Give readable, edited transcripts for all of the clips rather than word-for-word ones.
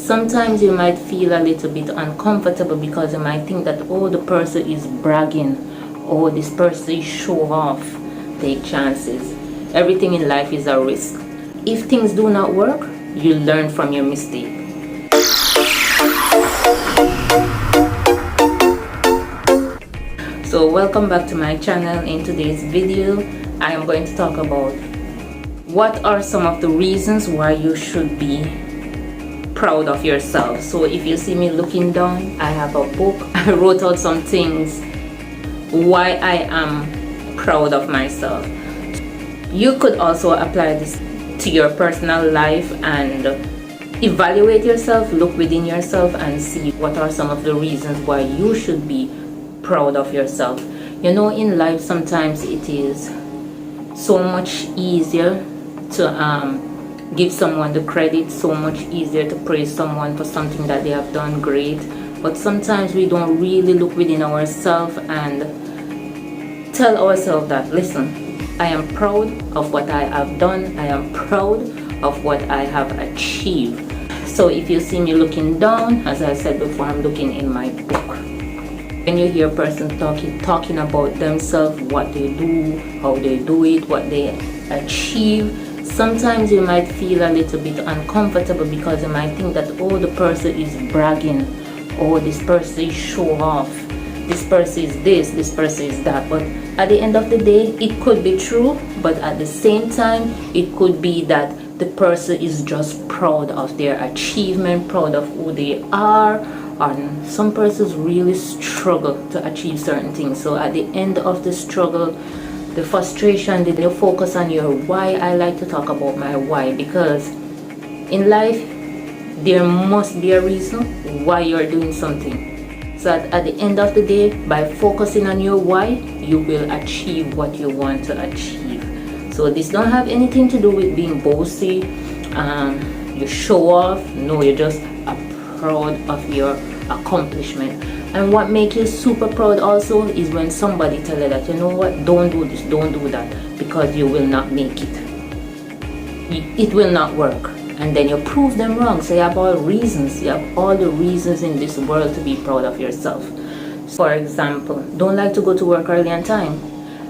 Sometimes you might feel a little bit uncomfortable because you might think that, oh, the person is bragging, oh, this person is show off. Take chances. Everything in life is a risk. If things do not work, you learn from your mistake. So welcome back to my channel. In today's video, I am going to talk about what are some of the reasons why you should be proud of yourself. So if you see me looking down, I have a book. I wrote out some things why I am proud of myself. You could also apply this to your personal life and evaluate yourself, look within yourself and see what are some of the reasons why you should be proud of yourself. You know, in life sometimes it is so much easier to give someone the credit, so much easier to praise someone for something that they have done great, but sometimes we don't really look within ourselves and tell ourselves that, listen, I am proud of what I have done, I am proud of what I have achieved. So if you see me looking down, as I said before, I'm looking in my book. When you hear a person talking about themselves, what they do, how they do it, what they achieve, sometimes you might feel a little bit uncomfortable because you might think that, oh, the person is bragging, oh, this person is show off, this person is this person is that. But at the end of the day, it could be true, but at the same time, it could be that the person is just proud of their achievement, proud of who they are. And some persons really struggle to achieve certain things. So at the end of the struggle, the frustration, you focus on your why. I like to talk about my why because in life there must be a reason why you're doing something. So at the end of the day, by focusing on your why, you will achieve what you want to achieve. So this don't have anything to do with being boasty, you show off. No, you're just proud of your accomplishment. And what makes you super proud also is when somebody tell you that, you know what, don't do this, don't do that, because you will not make it. It will not work. And then you prove them wrong. So you have all reasons. You have all the reasons in this world to be proud of yourself. For example, don't like to go to work early on time.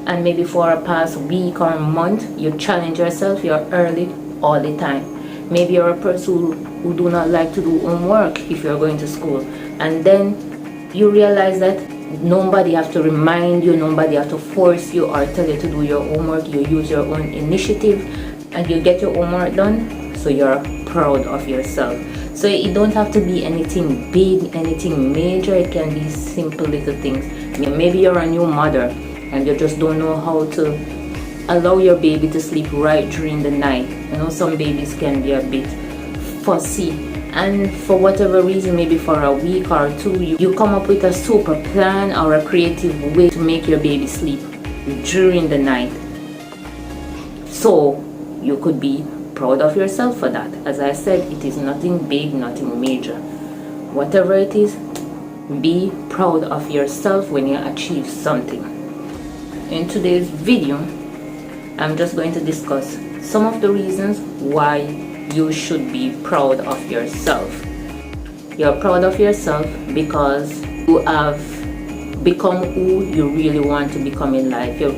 And maybe for a past week or month, you challenge yourself, you're early all the time. Maybe you're a person who do not like to do homework if you're going to school. And then you realize that nobody have to remind you, nobody have to force you or tell you to do your homework. You use your own initiative and you get your homework done. So you're proud of yourself. So it don't have to be anything big, anything major. It can be simple little things. Maybe you're a new mother and you just don't know how to allow your baby to sleep right during the night. You know, some babies can be a bit fussy, and for whatever reason, maybe for a week or two, you come up with a super plan or a creative way to make your baby sleep during the night. So you could be proud of yourself for that. As I said, it is nothing big, nothing major. Whatever it is, be proud of yourself when you achieve something. In today's video, I'm just going to discuss some of the reasons why you should be proud of yourself. You're proud of yourself because you have become who you really want to become in life. You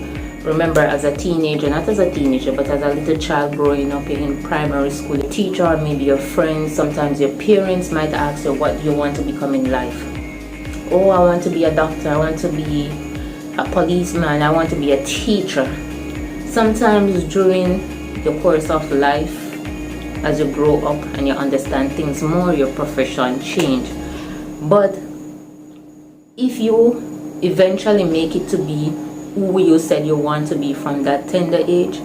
remember, as a teenager, not as a teenager, but as a little child growing up in primary school, your teacher or maybe your friends, sometimes your parents might ask you what you want to become in life. Oh, I want to be a doctor, I want to be a policeman, I want to be a teacher. Sometimes during the course of life, as you grow up and you understand things more, your profession change. But if you eventually make it to be who you said you want to be from that tender age,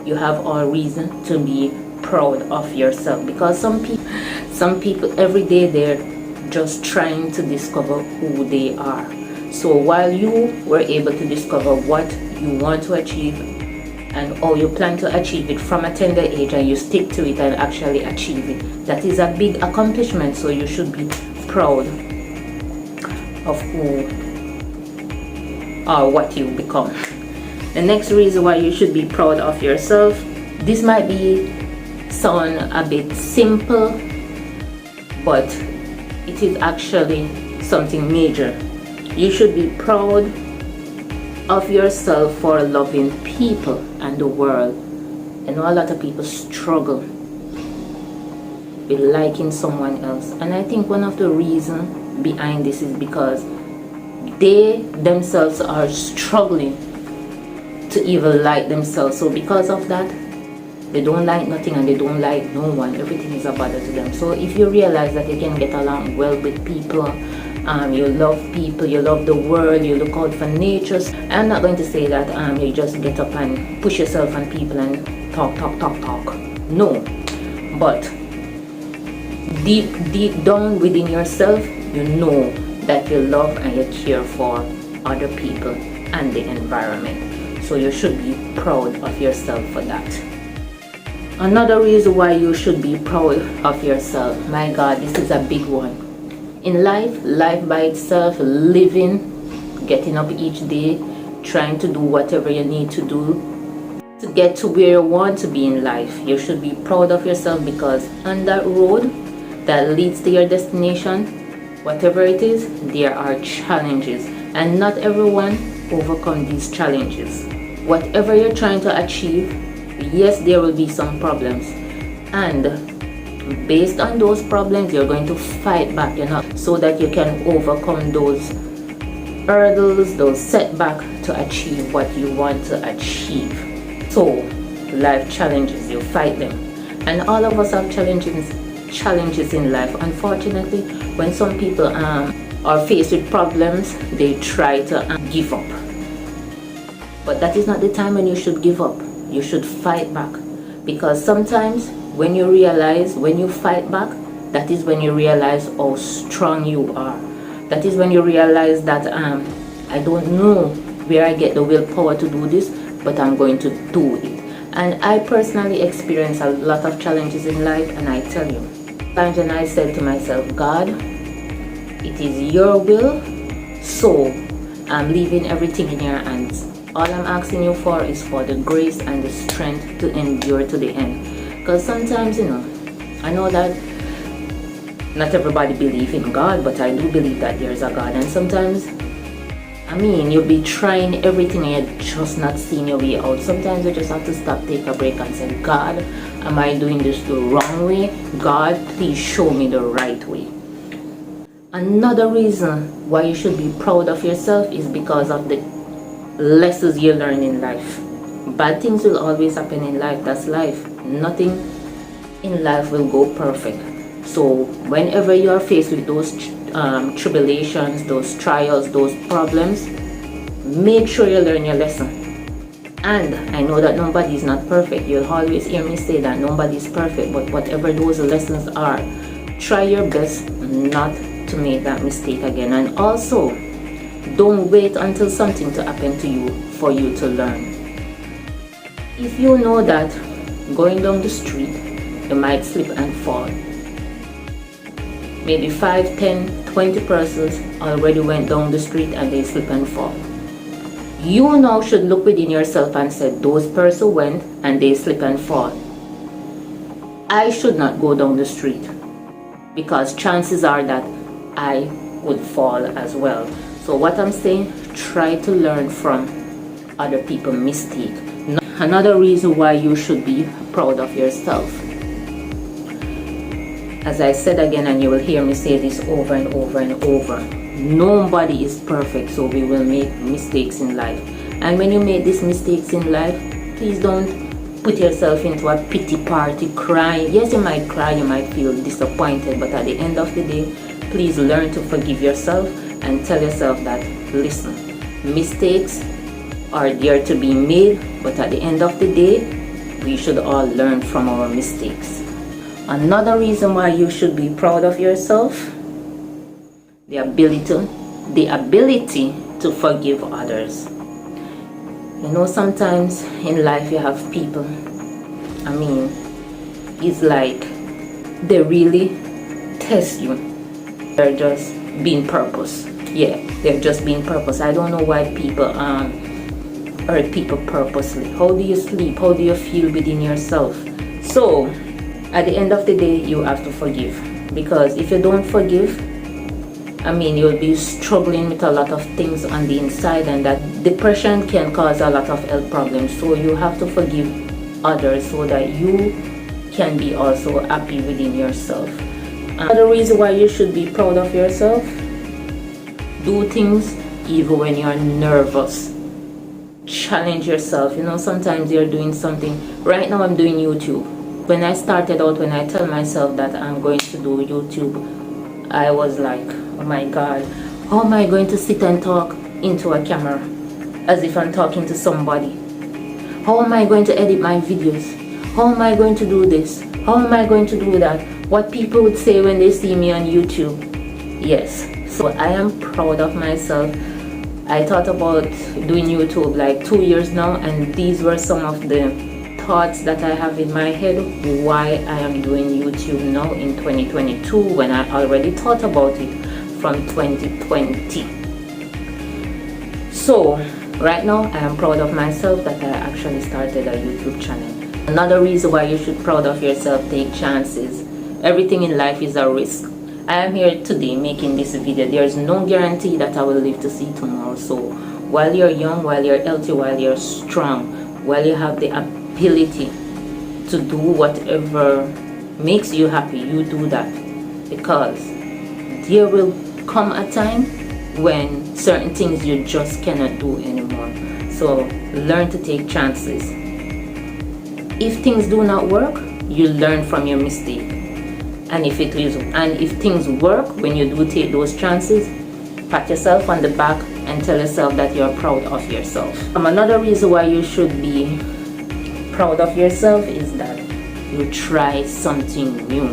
you have all reason to be proud of yourself. Because some people every day they're just trying to discover who they are. So while you were able to discover what you want to achieve and how you plan to achieve it from a tender age, and you stick to it and actually achieve it, that is a big accomplishment. So you should be proud of who or what you become. The next reason why you should be proud of yourself, this might sound a bit simple, but it is actually something major. You should be proud of yourself for loving people and the world. I know a lot of people struggle with liking someone else, and I think one of the reasons behind this is because they themselves are struggling to even like themselves. So because of that, they don't like nothing and they don't like no one. Everything is a bother to them. So if you realize that you can get along well with people, you love people, you love the world, you look out for nature. I'm not going to say that you just get up and push yourself on people and talk. No, but deep down within yourself, you know that you love and you care for other people and the environment. So you should be proud of yourself for that. Another reason why you should be proud of yourself, my God, this is a big one. In life by itself, living, getting up each day, trying to do whatever you need to do to get to where you want to be in life. You should be proud of yourself, because on that road that leads to your destination, whatever it is, there are challenges, and not everyone overcomes these challenges. Whatever you're trying to achieve, yes, there will be some problems, and based on those problems, you're going to fight back, so that you can overcome those hurdles, those setbacks, to achieve what you want to achieve. So life challenges, you fight them, and all of us have challenges in life. Unfortunately, when some people are faced with problems, they try to give up. But that is not the time when you should give up. You should fight back, because sometimes when you fight back, that is when you realize how strong you are. That is when you realize that I don't know where I get the willpower to do this, but I'm going to do it. And I personally experienced a lot of challenges in life, and I tell you, times when I said to myself, God, it is your will, so I'm leaving everything in your hands. All I'm asking you for is for the grace and the strength to endure to the end. Because sometimes, I know that not everybody believes in God, but I do believe that there's a God. And sometimes, you'll be trying everything and you're just not seeing your way out. Sometimes you just have to stop, take a break, and say, God, am I doing this the wrong way? God, please show me the right way. Another reason why you should be proud of yourself is because of the lessons you learn in life. Bad things will always happen in life. That's life. Nothing in life will go perfect. So whenever you are faced with those tribulations, those trials, those problems, make sure you learn your lesson. And I know that nobody is not perfect. You'll always hear me say that nobody is perfect, but whatever those lessons are, try your best not to make that mistake again. And also, don't wait until something to happen to you for you to learn. If you know that going down the street, you might slip and fall. Maybe 5, 10, 20 persons already went down the street and they slip and fall. You now should look within yourself and say, those persons went and they slip and fall. I should not go down the street, because chances are that I would fall as well. So what I'm saying, try to learn from other people's mistakes. Another reason why you should be proud of yourself. As I said again, and you will hear me say this over and over and over, nobody is perfect, so we will make mistakes in life. And when you make these mistakes in life, please don't put yourself into a pity party crying. Yes, you might cry, you might feel disappointed, but at the end of the day, please learn to forgive yourself and tell yourself that, listen, mistakes are there to be made, but at the end of the day, we should all learn from our mistakes. Another reason why you should be proud of yourself, the ability to forgive others. Sometimes in life you have people, it's like they really test you. They're just being purpose. Yeah, they're just being purpose. I don't know why people hurt people purposely. How do you sleep? How do you feel within yourself? So at the end of the day, you have to forgive. because if you don't forgive, you'll be struggling with a lot of things on the inside, and that depression can cause a lot of health problems. So you have to forgive others so that you can be also happy within yourself. Another reason why you should be proud of yourself: do things even when you're nervous. Challenge yourself. Sometimes you're doing something. Right now I'm doing YouTube. When I started out, when I tell myself that I'm going to do YouTube, I was like, oh my God, how am I going to sit and talk into a camera as if I'm talking to somebody? How am I going to edit my videos? How am I going to do this? How am I going to do that? What people would say when they see me on YouTube. Yes, so I am proud of myself. I thought about doing YouTube like 2 years now, and these were some of the thoughts that I have in my head why I am doing YouTube now in 2022, when I already thought about it from 2020. So right now I am proud of myself that I actually started a YouTube channel. Another reason why you should be proud of yourself: take chances. Everything in life is a risk. I am here today making this video. There is no guarantee that I will live to see tomorrow. So while you're young, while you're healthy, while you're strong, while you have the ability to do whatever makes you happy, you do that, because there will come a time when certain things you just cannot do anymore. So learn to take chances. If things do not work, you learn from your mistake. And if things work, when you do take those chances, pat yourself on the back and tell yourself that you're proud of yourself. Another reason why you should be proud of yourself is that you try something new.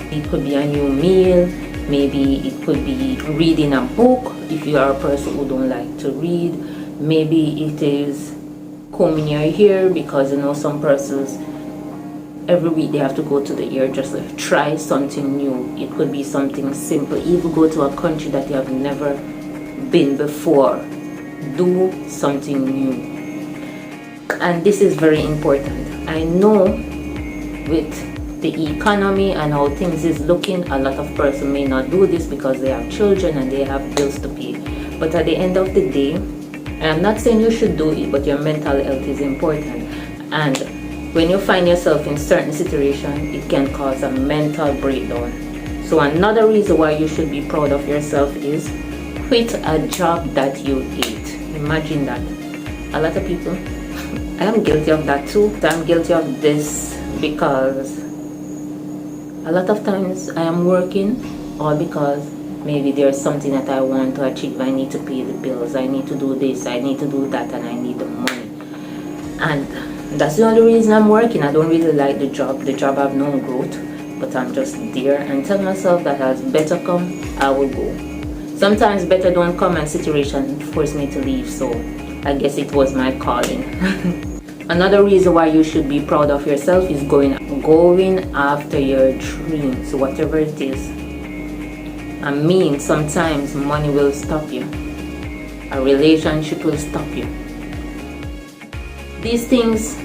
It could be a new meal, maybe it could be reading a book if you are a person who don't like to read. Maybe it is combing your hair, because some persons every week they have to go to the hairdresser. Try something new. It could be something simple. Even go to a country that you have never been before. Do something new. And this is very important. I know with the economy and how things is looking, a lot of persons may not do this because they have children and they have bills to pay. But at the end of the day, I'm not saying you should do it, but your mental health is important. And when you find yourself in certain situations, it can cause a mental breakdown. So another reason why you should be proud of yourself is quit a job that you hate. Imagine that. A lot of people, I am guilty of that too. I'm guilty of this because a lot of times I am working all because maybe there's something that I want to achieve. I need to pay the bills, I need to do this, I need to do that, and I need the money. And that's the only reason I'm working. I don't really like the job. The job have no growth, but I'm just there and tell myself that as better come, I will go. Sometimes better don't come and situation force me to leave, so I guess it was my calling. Another reason why you should be proud of yourself is going after your dreams, whatever it is. Sometimes money will stop you. A relationship will stop you. These things,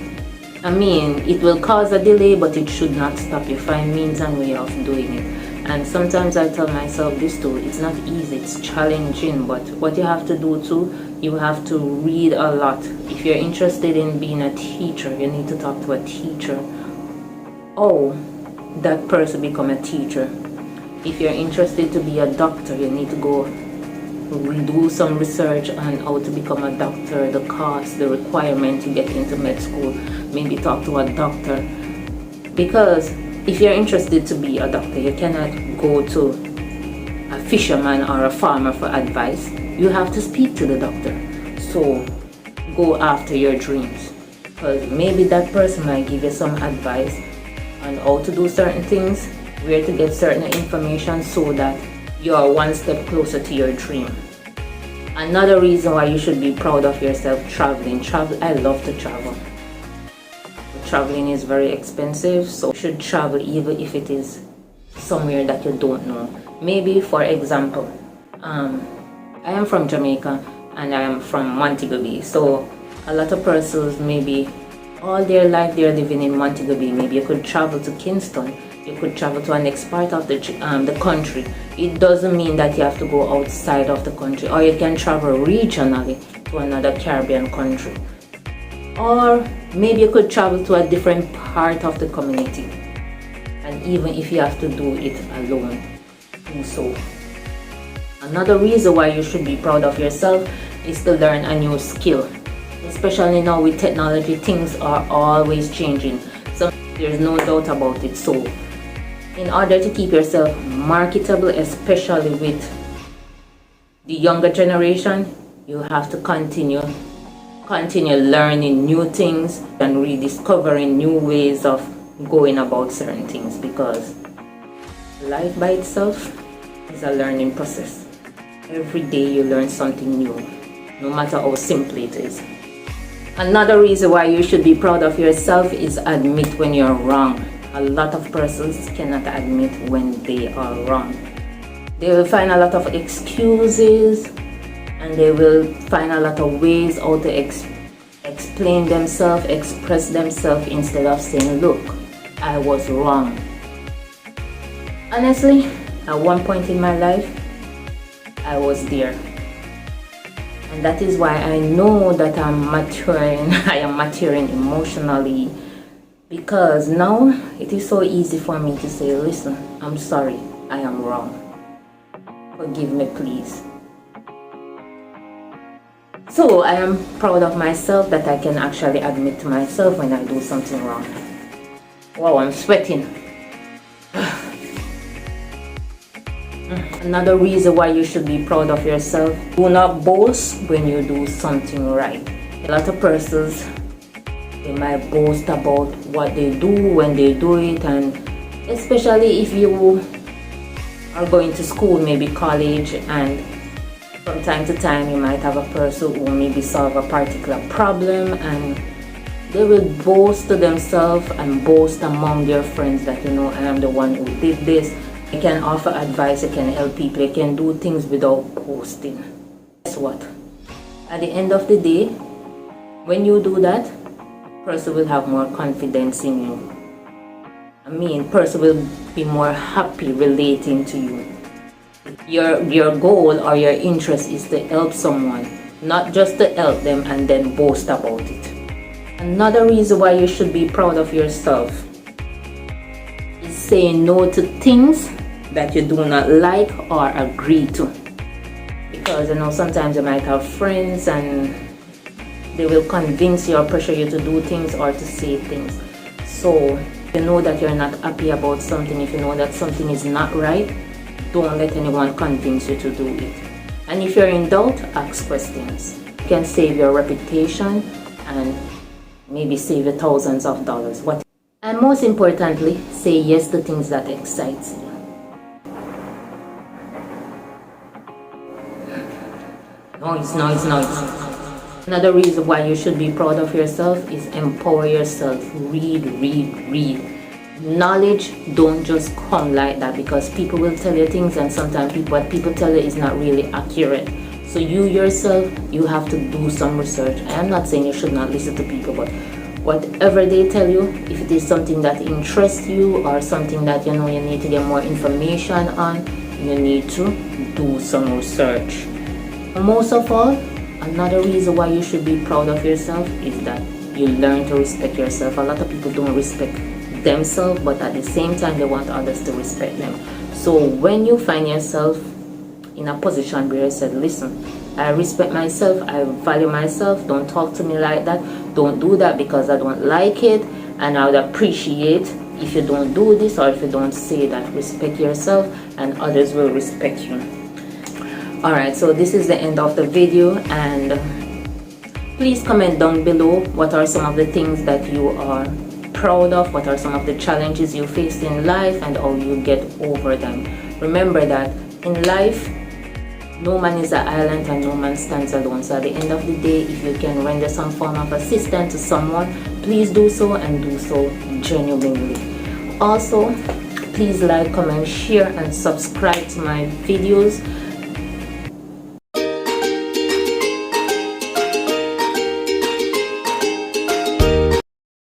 it will cause a delay, but it should not stop you. Find means and way of doing it. And sometimes I tell myself this too, it's not easy, it's challenging, but what you have to do too, you have to read a lot. If you're interested in being a teacher, you need to talk to a teacher. Oh, that person become a teacher. If you're interested to be a doctor, you need to go do some research on how to become a doctor, the cost, the requirement to get into med school. Maybe talk to a doctor, because if you're interested to be a doctor, you cannot go to a fisherman or a farmer for advice. You have to speak to the doctor. So go after your dreams, because maybe that person might give you some advice on how to do certain things, where to get certain information, so that you are one step closer to your dream. Another reason why you should be proud of yourself: traveling. I love to travel. Traveling is very expensive, so you should travel even if it is somewhere that you don't know. Maybe, for example, I am from Jamaica and I am from Montego Bay. So a lot of persons, maybe all their life they're living in Montego Bay. Maybe you could travel to Kingston. You could travel to the next part of the country. It doesn't mean that you have to go outside of the country, or you can travel regionally to another Caribbean country, or maybe you could travel to a different part of the community. And even if you have to do it alone, do so. Another reason why you should be proud of yourself is to learn a new skill. Especially now with technology, things are always changing, so there's no doubt about it. So in order to keep yourself marketable, especially with the younger generation, you have to continue learning new things and rediscovering new ways of going about certain things, because life by itself is a learning process. Every day you learn something new, no matter how simple it is. Another reason why you should be proud of yourself is admit when you're wrong. A lot of persons cannot admit when they are wrong. They will find a lot of excuses, and they will find a lot of ways how to explain themselves, express themselves, instead of saying, look, I was wrong. Honestly, at one point in my life, I was there. And that is why I know that I'm maturing. I am maturing emotionally, because now it is so easy for me to say, listen, I'm sorry, I am wrong. Forgive me, please. So I am proud of myself that I can actually admit to myself when I do something wrong. Wow, I'm sweating. Another reason why you should be proud of yourself: do not boast when you do something right. A lot of persons, they might boast about what they do when they do it, and especially if you are going to school, maybe college, and from time to time you might have a person who maybe solve a particular problem, and they will boast to themselves and boast among their friends that, you know, I am the one who did this. You can offer advice, you can help people, you can do things without boasting. Guess what? At the end of the day, when you do that, person will have more confidence in you. I mean, person will be more happy relating to you. Your goal or your interest is to help someone, not just to help them and then boast about it. Another reason why you should be proud of yourself is saying no to things that you do not like or agree to. Because, you know, sometimes you might have friends and they will convince you or pressure you to do things or to say things. So if you know that you're not happy about something, if you know that something is not right, don't let anyone convince you to do it. And if you're in doubt, ask questions. You can save your reputation and maybe save you thousands of dollars. And most importantly, say yes to things that excite you. Noise. Another reason why you should be proud of yourself is empower yourself. Read. Knowledge don't just come like that, because people will tell you things, and sometimes what people tell you is not really accurate. So you yourself, you have to do some research. I am not saying you should not listen to people, but whatever they tell you, if it is something that interests you or something that you know you need to get more information on, you need to do some research. Most of all, another reason why you should be proud of yourself is that you learn to respect yourself. A lot of people don't respect themselves, but at the same time they want others to respect them. So when you find yourself in a position where you said, listen, I respect myself, I value myself, don't talk to me like that, don't do that because I don't like it, and I would appreciate if you don't do this or if you don't say that. Respect yourself and others will respect you. Alright, so this is the end of the video, and please comment down below what are some of the things that you are proud of, what are some of the challenges you faced in life and how you get over them. Remember that in life, no man is an island and no man stands alone. So at the end of the day, if you can render some form of assistance to someone, please do so, and do so genuinely. Also, please like, comment, share and subscribe to my videos.